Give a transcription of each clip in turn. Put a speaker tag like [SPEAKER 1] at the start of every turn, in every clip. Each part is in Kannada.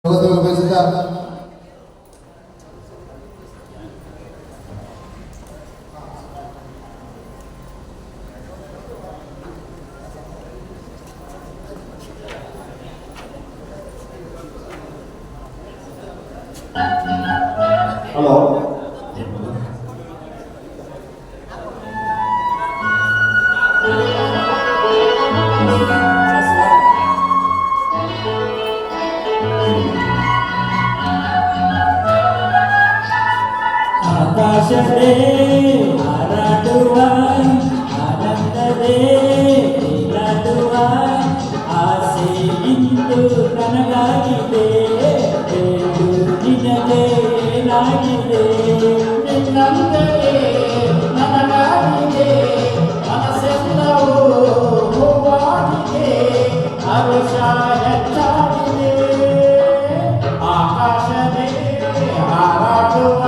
[SPEAKER 1] ಬಯಸುತ್ತಾ ಹಲೋ
[SPEAKER 2] ಆಕಾಶವೇ ಹಾರಾಡುವ ಆನಂದವೇ ನೀರಾಡುವ ಆಸೆ ಇಂದು ನನಗಾಗಿದೆ ಎಂದು ನಿನಗೆ ಏನಾಗಿದೆ
[SPEAKER 3] ನಿನ್ನಂತೆಯೇ ನನಗಾಗಿದೆ ಮನಸ್ಸೆಲ್ಲವೂ ಹೂವಾಗಿದೆ ಹರುಷ ಹೆಚ್ಚಾಗಿದೆ ಆಕಾಶವೇ ಹಾರಾಡುವ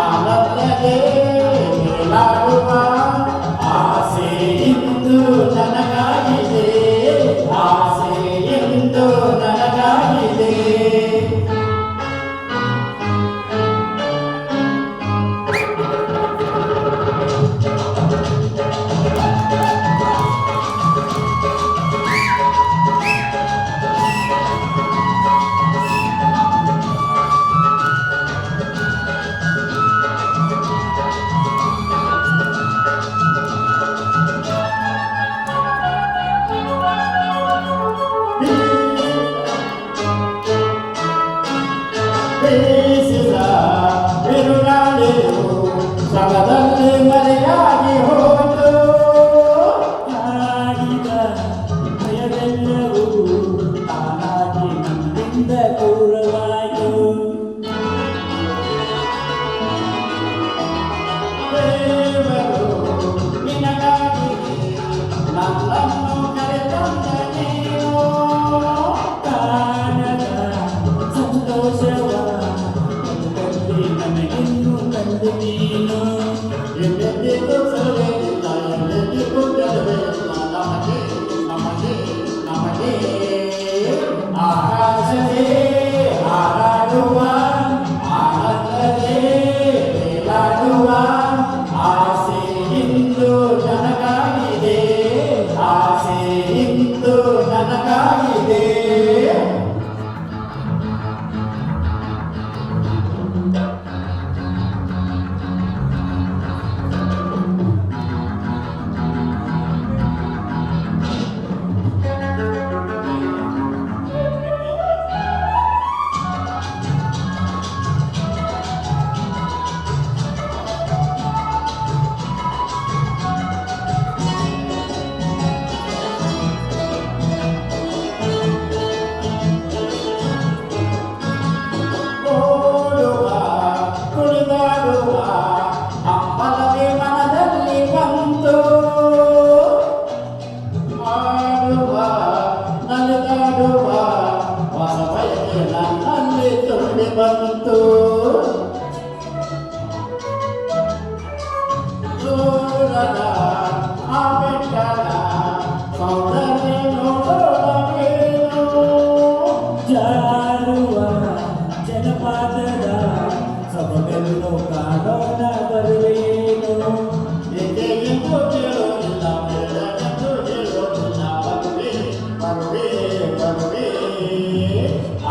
[SPEAKER 3] ಆನಂದವೇ ನೀಲಾಡುವ ಆಸೆ ಇಂದು ನನಗಾಗಿದೆ ಆಸೆ ಇಂದು ನನಗಾಗಿದೆ ಬೀಸಿದ ಬಿರುಗಾಳಿಯು ಶ್ರಮದಲ್ಲಿ ಮರೆಯಾಗಿ ಹೋಯಿತು
[SPEAKER 2] ಕಾಡಿದ ಭಯವೆಲ್ಲವೂ ತಾನಾಗಿ ನನ್ನಿಂದ ದೂರವಾಯಿತು
[SPEAKER 3] ದೇವರು ನಿನಗಾಗಿ ನನ್ನನ್ನು ಕರೆತಂದ ನೀನು
[SPEAKER 2] ಕಾಣದ ಸಂತೋಷವ ಬದುಕಲ್ಲಿ ನನಗಿನ್ನು ಕಂಡು ನೀನು
[SPEAKER 3] ಎಲ್ಲೆಂದಿಗೂ ಸಲಹೆಯಿಲ್ಲ ಎಲ್ಲೆಂದಿಗೂ ಗೆಲುವೆಯಿಲ್ಲ ನಮಗೆ ನಮಗೆ ನಮಗೆ ಆಕಾಶವೇ ಹಾರಾಡುವ ಆನಂದವೇ ತೇಲಾಡುವ ಆಸೆ ಇಂದು ನನಗಾಗಿದೆ ಆಸೆ ಇಂದು ನನಗಾಗಿದೆ ಓಡುವ ಕುಣಿದಾಡುವ ಹಂಬಲವೇ ಮನದಲ್ಲಿ ಬಂತು ಮಾಡುವ ನಲಿದಾಡುವ ಹೊಸ ಬಯಕೆ ನನ್ನಲ್ಲಿ ತುಂಬಿ ಬಂತು ದೂರದ ಆ ಬೆಟ್ಟದ ಸೌಂದರ್ಯ ನೋಡೋಣವೇನು
[SPEAKER 2] ಜಾರುವ ಜಲಪಾತದ ಸೊಬಗನ್ನು ಕಾಣೋಣ ಬರುವೇನು
[SPEAKER 3] ಏಕೆ ಎಂದು ಕೇಳೋದಿಲ್ಲ ಬೇಡವೆಂದು ಹೇಳೋದಿಲ್ಲ ಬರುವೆ ಬರುವೆ ಬರುವೆ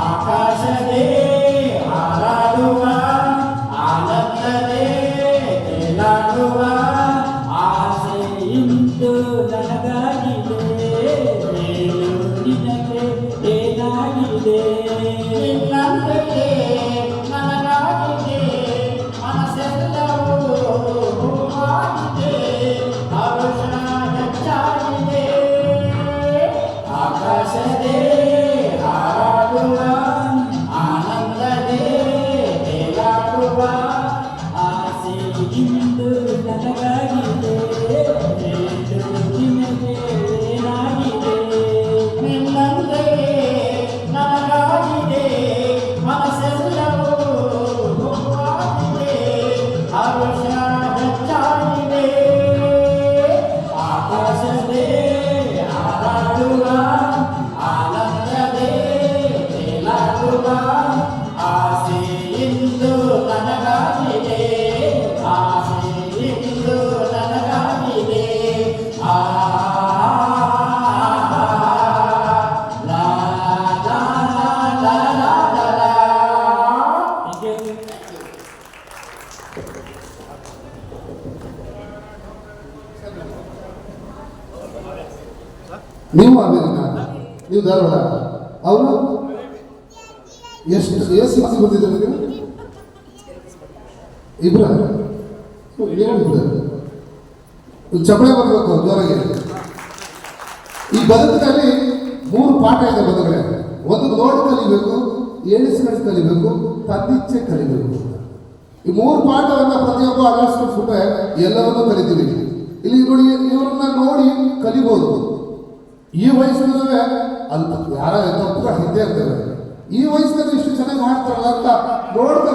[SPEAKER 3] ಆಕಾಶವೇ ಹಾರಾಡುವ ಆನಂದವೇ ತೇಲಾಡುವ
[SPEAKER 2] ಆಸೆ ಇಂದು ನನಗಾಗಿದೆ ಏನು ನಿನಗೆ ಏನಾಗಿದೆ
[SPEAKER 3] ನಿನ್ನಂತೆಯೇ ನನಗಾಗಿದೆ ಮನಸ್ಸೆಲ್ಲವೂ ಹೂವಾಗಿದೆ ಹರುಷ ಹೆಚ್ಚಾಗಿದೆ ಆಕಾಶವೇ ಹಾರಾಡುವ ಆನಂದವೇ ತೇಲಾಡುವ
[SPEAKER 2] ಆಸೆ ಇಂದು ನನಗಾಗಿದೆ ಏನು ನಿನಗೆ ಏನಾಗಿದೆ
[SPEAKER 3] ನಿನ್ನಂತೆಯೇ ನನಗಾಗಿದೆ ಮನಸ್ಸೆ ಆಸೆ ಇಂದು ನನಗಾಗಿದೆ ಆಸೆ ಇಂದು ನನಗಾಗಿದೆ ಆ ಲಾ ಲಾ ಲಾ ಲಾ ಲಾ ಲಾ.
[SPEAKER 1] ನೀವು ಆಗಬೇಕು ನೀವು ಧಾರವಾಡ ಅವರು ಎಷ್ಟು ಬಂದಿದ್ದಾರೆ ನೀವು ಇಬ್ರ ಚಪ್ಪಳೆ ಬರಬೇಕು ಜೋರಾಗಿ. ಈ ಬದುಕಿನಲ್ಲಿ 3 ಪಾಠ ಇದೆ ಬದುಕಡೆ. ಒಂದು ನೋಡಿ ಕಲಿಬೇಕು, ಎಣಿಸ್ಕೊಂಡು ಕಲಿಬೇಕು, ತನ್ನಿಚ್ಛೆ ಕಲಿಬೇಕು. ಈ 3 ಪಾಠವನ್ನು ಪ್ರತಿಯೊಬ್ಬ ಅಳವಡಿಸ್ಕೊಂಡ್ಬಿಟ್ರೆ ಎಲ್ಲವನ್ನೂ ಕಲಿತೀವಿ. ಇಲ್ಲಿ ನೋಡಿ, ಇವ್ರನ್ನ ನೋಡಿ ಕಲಿಬೋದು. ಈ ವಯಸ್ಸಿನಲ್ಲೇ ಅಂತ ಯಾರ ತಪ್ಪುಗಳು ಹಿಂದೆ ಇರ್ತೇವೆ. ಈ ವಯಸ್ಸಿನಲ್ಲಿ ಇಷ್ಟು ಚೆನ್ನಾಗಿ ಮಾಡ್ತಾರಲ್ಲ ಅಂತ ನೋಡ್ತಾ